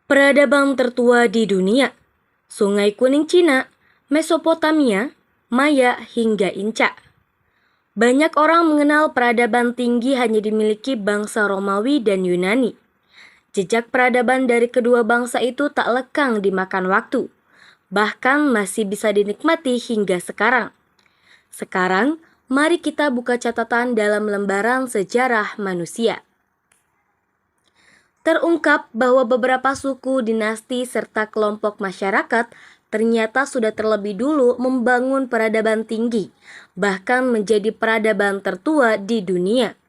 Peradaban tertua di dunia, Sungai Kuning Cina, Mesopotamia, Maya hingga Inca. Banyak orang mengenal peradaban tinggi hanya dimiliki bangsa Romawi dan Yunani. Jejak peradaban dari kedua bangsa itu tak lekang dimakan waktu, bahkan masih bisa dinikmati hingga sekarang. Sekarang, mari kita buka catatan dalam lembaran sejarah manusia. Terungkap bahwa beberapa suku, dinasti, serta kelompok masyarakat ternyata sudah terlebih dulu membangun peradaban tinggi, bahkan menjadi peradaban tertua di dunia.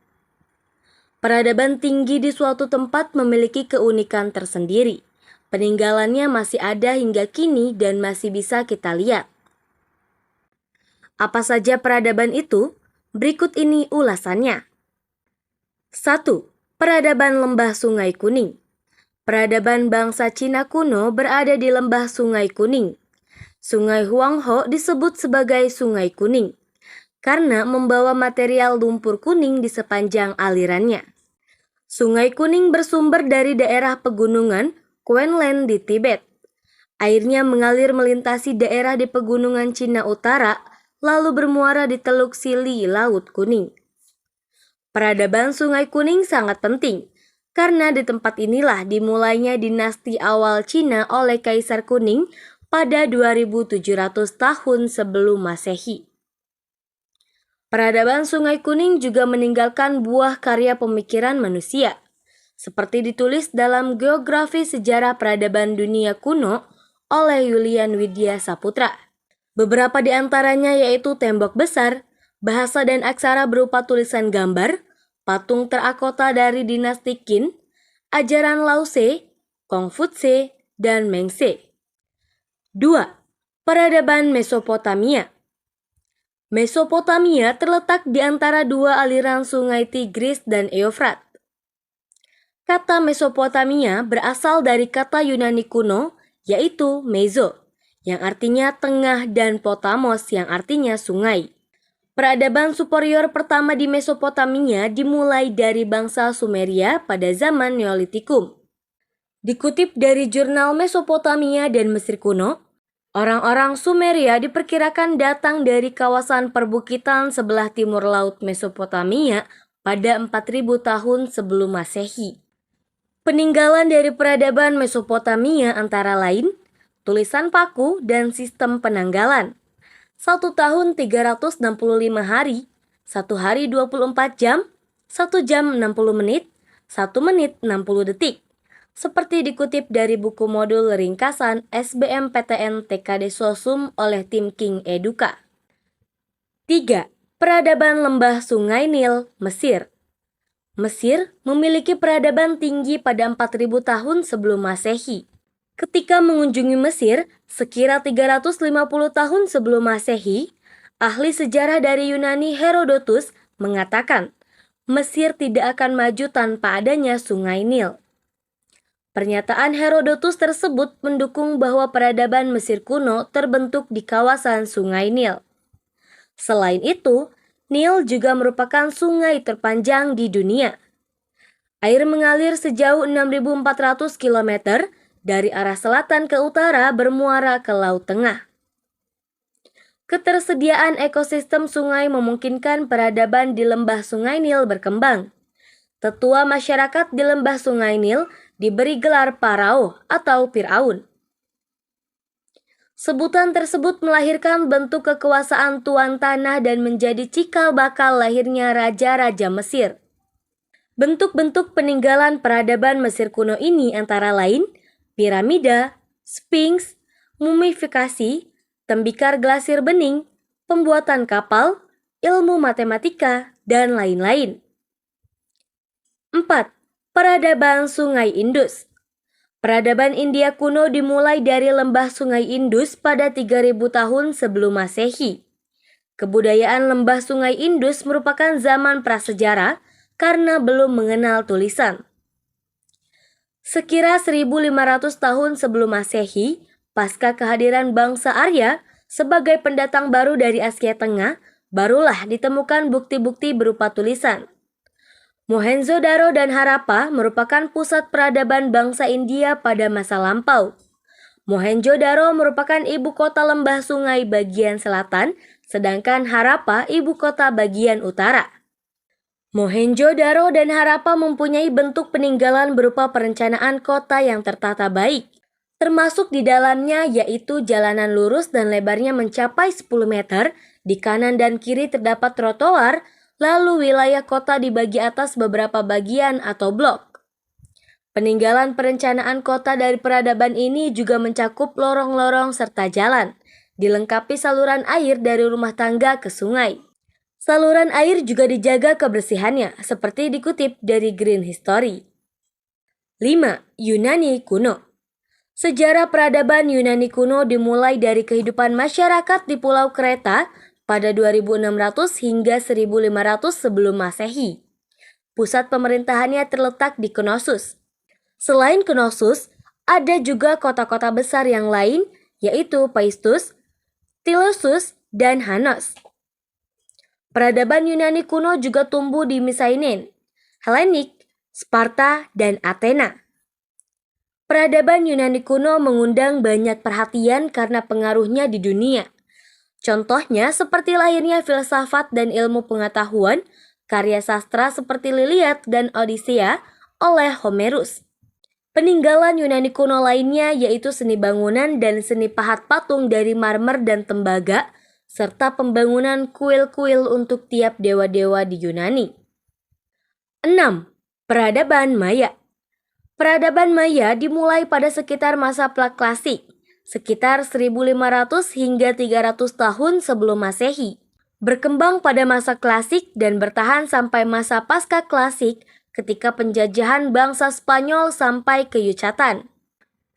Peradaban tinggi di suatu tempat memiliki keunikan tersendiri. Peninggalannya masih ada hingga kini dan masih bisa kita lihat. Apa saja peradaban itu? Berikut ini ulasannya. 1. Peradaban Lembah Sungai Kuning. Peradaban bangsa Cina kuno berada di lembah Sungai Kuning. Sungai Huanghe disebut sebagai Sungai Kuning karena membawa material lumpur kuning di sepanjang alirannya. Sungai Kuning bersumber dari daerah pegunungan Quenland di Tibet. Airnya mengalir melintasi daerah di pegunungan Cina Utara, lalu bermuara di Teluk Sili, Laut Kuning. Peradaban Sungai Kuning sangat penting, karena di tempat inilah dimulainya dinasti awal Cina oleh Kaisar Kuning pada 2700 tahun sebelum Masehi. Peradaban Sungai Kuning juga meninggalkan buah karya pemikiran manusia, seperti ditulis dalam Geografi Sejarah Peradaban Dunia Kuno oleh Julian Widya Saputra. Beberapa di antaranya yaitu tembok besar, bahasa dan aksara berupa tulisan gambar, patung terakota dari dinasti Qin, ajaran Lao Tse, Kongfutse, dan Mengse. 2. Peradaban Mesopotamia. Mesopotamia terletak di antara dua aliran sungai Tigris dan Eufrat. Kata Mesopotamia berasal dari kata Yunani kuno, yaitu meso, yang artinya tengah, dan potamos yang artinya sungai. Peradaban superior pertama di Mesopotamia dimulai dari bangsa Sumeria pada zaman Neolitikum. Dikutip dari jurnal Mesopotamia dan Mesir kuno, orang-orang Sumeria diperkirakan datang dari kawasan perbukitan sebelah timur laut Mesopotamia pada 4000 tahun sebelum Masehi. Peninggalan dari peradaban Mesopotamia antara lain tulisan paku dan sistem penanggalan. 1 tahun 365 hari, 1 hari 24 jam, 1 jam 60 menit, 1 menit 60 detik. Seperti dikutip dari buku modul ringkasan SBMPTN TKD Sosum oleh tim King Educa. 3. Peradaban Lembah Sungai Nil, Mesir. Mesir memiliki peradaban tinggi pada 4000 tahun sebelum Masehi. Ketika mengunjungi Mesir, sekira 350 tahun sebelum Masehi, ahli sejarah dari Yunani Herodotus mengatakan, Mesir tidak akan maju tanpa adanya Sungai Nil. Pernyataan Herodotus tersebut mendukung bahwa peradaban Mesir kuno terbentuk di kawasan Sungai Nil. Selain itu, Nil juga merupakan sungai terpanjang di dunia. Air mengalir sejauh 6.400 km dari arah selatan ke utara bermuara ke Laut Tengah. Ketersediaan ekosistem sungai memungkinkan peradaban di lembah Sungai Nil berkembang. Tetua masyarakat di lembah Sungai Nil diberi gelar Parao atau Firaun. Sebutan tersebut melahirkan bentuk kekuasaan tuan tanah dan menjadi cikal bakal lahirnya raja-raja Mesir. Bentuk-bentuk peninggalan peradaban Mesir kuno ini antara lain piramida, sphinx, mumifikasi, tembikar glasir bening, pembuatan kapal, ilmu matematika, dan lain-lain. 4. Peradaban Sungai Indus. Peradaban India kuno dimulai dari lembah Sungai Indus pada 3000 tahun sebelum Masehi. Kebudayaan lembah Sungai Indus merupakan zaman prasejarah karena belum mengenal tulisan. Sekira 1500 tahun sebelum Masehi, pasca kehadiran bangsa Arya sebagai pendatang baru dari Asia Tengah, barulah ditemukan bukti-bukti berupa tulisan. Mohenjo-daro dan Harappa merupakan pusat peradaban bangsa India pada masa lampau. Mohenjo-daro merupakan ibu kota lembah sungai bagian selatan, sedangkan Harappa ibu kota bagian utara. Mohenjo-daro dan Harappa mempunyai bentuk peninggalan berupa perencanaan kota yang tertata baik, termasuk di dalamnya yaitu jalanan lurus dan lebarnya mencapai 10 meter, di kanan dan kiri terdapat trotoar, lalu wilayah kota dibagi atas beberapa bagian atau blok. Peninggalan perencanaan kota dari peradaban ini juga mencakup lorong-lorong serta jalan, dilengkapi saluran air dari rumah tangga ke sungai. Saluran air juga dijaga kebersihannya, seperti dikutip dari Green History. 5. Yunani kuno. Sejarah peradaban Yunani kuno dimulai dari kehidupan masyarakat di Pulau Kreta pada 2600 hingga 1500 sebelum Masehi. Pusat pemerintahannya terletak di Knossos. Selain Knossos, ada juga kota-kota besar yang lain, yaitu Paestus, Tilossus, dan Hanos. Peradaban Yunani kuno juga tumbuh di Mycenae, Helenik, Sparta, dan Athena. Peradaban Yunani kuno mengundang banyak perhatian karena pengaruhnya di dunia. Contohnya seperti lahirnya filsafat dan ilmu pengetahuan, karya sastra seperti Liliad dan Odisea oleh Homerus. Peninggalan Yunani kuno lainnya yaitu seni bangunan dan seni pahat patung dari marmer dan tembaga, serta pembangunan kuil-kuil untuk tiap dewa-dewa di Yunani. 6. Peradaban Maya. Peradaban Maya dimulai pada sekitar masa Praklasik, sekitar 1500 hingga 300 tahun sebelum Masehi. Berkembang pada masa klasik dan bertahan sampai masa pasca klasik ketika penjajahan bangsa Spanyol sampai ke Yucatan.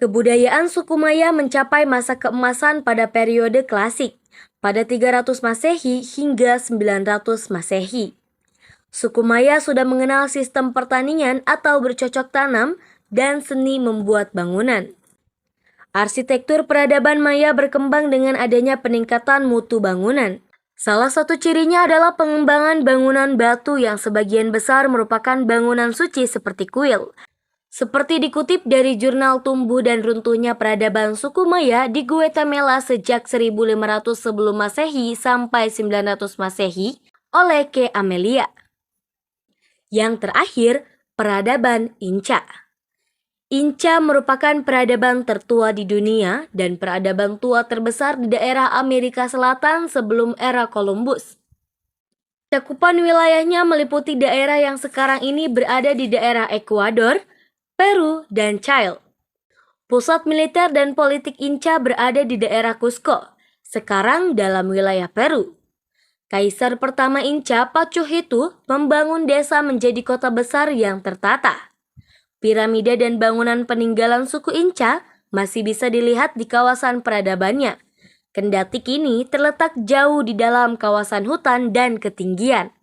Kebudayaan suku Maya mencapai masa keemasan pada periode klasik, pada 300 Masehi hingga 900 Masehi. Suku Maya sudah mengenal sistem pertanian atau bercocok tanam dan seni membuat bangunan. Arsitektur peradaban Maya berkembang dengan adanya peningkatan mutu bangunan. Salah satu cirinya adalah pengembangan bangunan batu yang sebagian besar merupakan bangunan suci seperti kuil. Seperti dikutip dari jurnal Tumbuh dan Runtuhnya Peradaban Suku Maya di Guatemala sejak 1500 sebelum Masehi sampai 900 Masehi oleh K. Amelia. Yang terakhir, peradaban Inca. Inca merupakan peradaban tertua di dunia dan peradaban tua terbesar di daerah Amerika Selatan sebelum era Columbus. Cakupan wilayahnya meliputi daerah yang sekarang ini berada di daerah Ekuador, Peru, dan Chile. Pusat militer dan politik Inca berada di daerah Cusco, sekarang dalam wilayah Peru. Kaisar pertama Inca, Pacuhitu, membangun desa menjadi kota besar yang tertata. Piramida dan bangunan peninggalan suku Inca masih bisa dilihat di kawasan peradabannya. Kendati kini terletak jauh di dalam kawasan hutan dan ketinggian.